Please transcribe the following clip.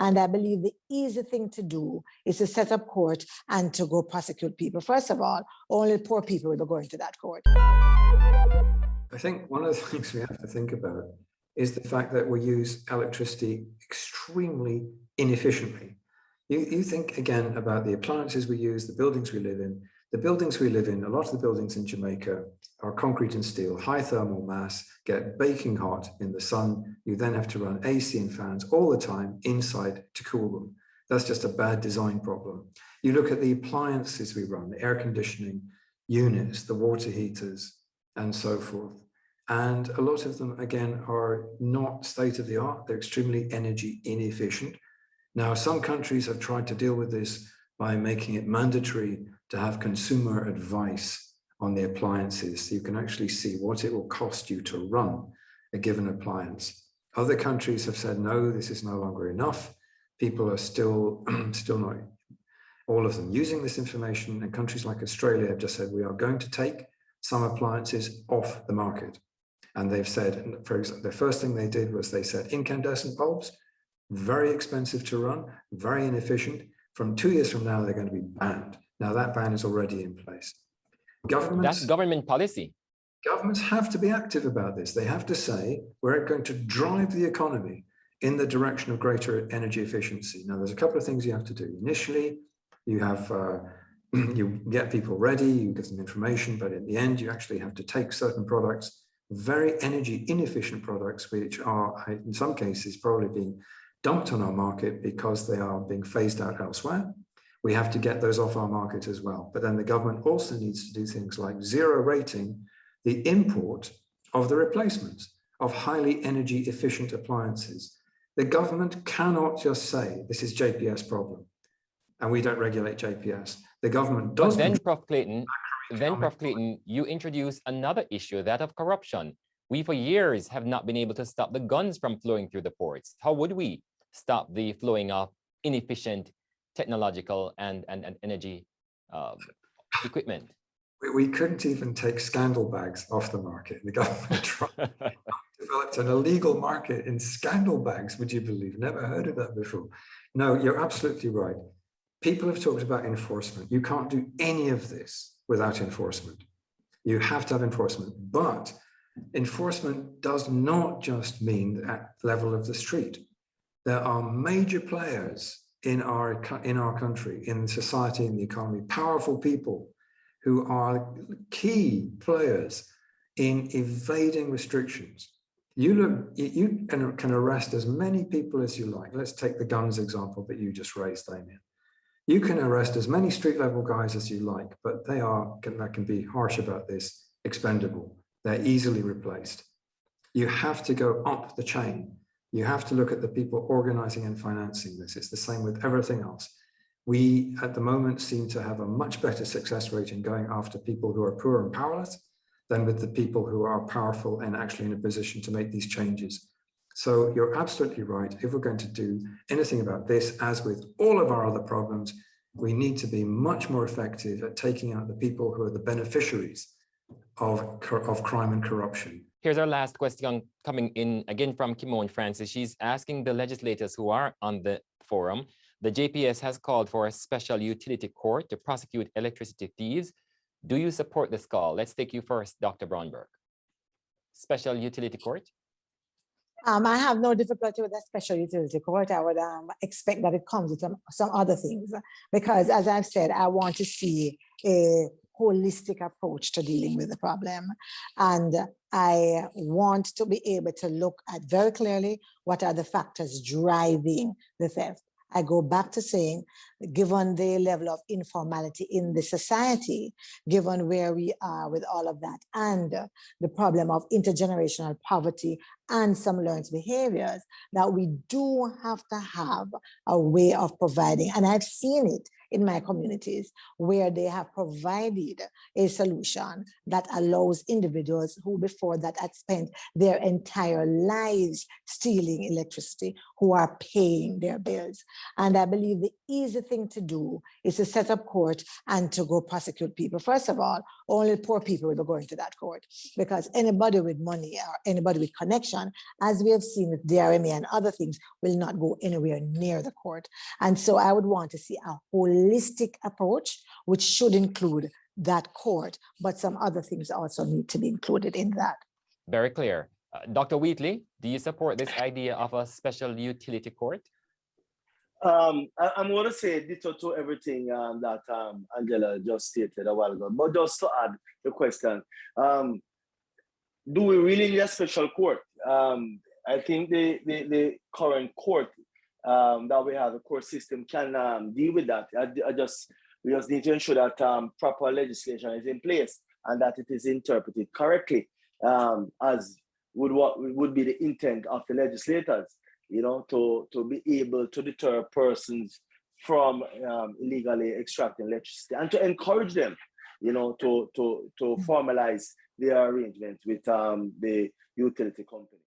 And I believe the easy thing to do is to set up court and to go prosecute people. First of all, only poor people will be going to that court. I think one of the things we have to think about is the fact that we use electricity extremely inefficiently. You think again about the appliances we use, the buildings we live in. The buildings we live in, a lot of the buildings in Jamaica are concrete and steel, high thermal mass, get baking hot in the sun. You then have to run AC and fans all the time inside to cool them. That's just a bad design problem. You look at the appliances we run, the air conditioning units, the water heaters, and so forth. And a lot of them, again, are not state of the art. They're extremely energy inefficient. Now, some countries have tried to deal with this by making it mandatory to have consumer advice on the appliances. So you can actually see what it will cost you to run a given appliance. Other countries have said, no, this is no longer enough. People are still not, all of them, using this information. And countries like Australia have just said, we are going to take some appliances off the market. And they've said, for example, the first thing they did was they said incandescent bulbs, very expensive to run, very inefficient. From 2 years from now, they're going to be banned. Now that ban is already in place. That's government policy. Governments have to be active about this. They have to say, we're going to drive the economy in the direction of greater energy efficiency. Now, there's a couple of things you have to do. Initially, you have you get people ready, you give them information, but in the end, you actually have to take certain products, very energy inefficient products, which are in some cases probably being dumped on our market because they are being phased out elsewhere. We have to get those off our market as well. But then the government also needs to do things like zero rating the import of the replacements of highly energy efficient appliances. The government cannot just say, this is JPS problem, and we don't regulate JPS. The government does. But then, Prof. Clayton, you introduce another issue, that of corruption. We for years have not been able to stop the guns from flowing through the ports. How would we stop the flowing of inefficient technological and energy equipment? We couldn't even take scandal bags off the market. The government developed an illegal market in scandal bags, would you believe? Never heard of that before. No, you're absolutely right. People have talked about enforcement. You can't do any of this without enforcement. You have to have enforcement, but enforcement does not just mean at the level of the street. There are major players in our country, in society, in the economy, powerful people who are key players in evading restrictions. You can arrest as many people as you like. Let's take the guns example that you just raised, Damien. You can arrest as many street level guys as you like, but that can be harsh about this, expendable. They're easily replaced. You have to go up the chain. You have to look at the people organizing and financing this. It's the same with everything else. We, at the moment, seem to have a much better success rate in going after people who are poor and powerless than with the people who are powerful and actually in a position to make these changes. So you're absolutely right. If we're going to do anything about this, as with all of our other problems, we need to be much more effective at taking out the people who are the beneficiaries of crime and corruption. Here's our last question coming in again from Kimone Francis. She's asking the legislators who are on the forum. The JPS has called for a special utility court to prosecute electricity thieves. Do you support this call? Let's take you first, Dr. Braunberg. Special utility court? I have no difficulty with that special utility court. I would expect that it comes with some other things, because as I've said, I want to see a holistic approach to dealing with the problem. And I want to be able to look at very clearly what are the factors driving the theft. I go back to saying, given the level of informality in the society, given where we are with all of that, and the problem of intergenerational poverty and some learned behaviors, that we do have to have a way of providing, and I've seen it in my communities where they have provided a solution that allows individuals who before that had spent their entire lives stealing electricity, who are paying their bills. And I believe the easy thing to do is to set up court and to go prosecute people. First of all, only poor people will be going to that court, because anybody with money or anybody with connection, as we have seen with DRMA and other things, will not go anywhere near the court. And so I would want to see a holistic approach, which should include that court, but some other things also need to be included in that. Very clear. Dr. Wheatley, do you support this idea of a special utility court? I'm going to say ditto to everything that Angela just stated a while ago, but just to add the question, do we really need a special court? I think the current court that we have, the court system, can deal with that. We just need to ensure that proper legislation is in place and that it is interpreted correctly, as would be the intent of the legislators, you know, to be able to deter persons from illegally extracting electricity and to encourage them, you know, to formalize their arrangements with the utility company.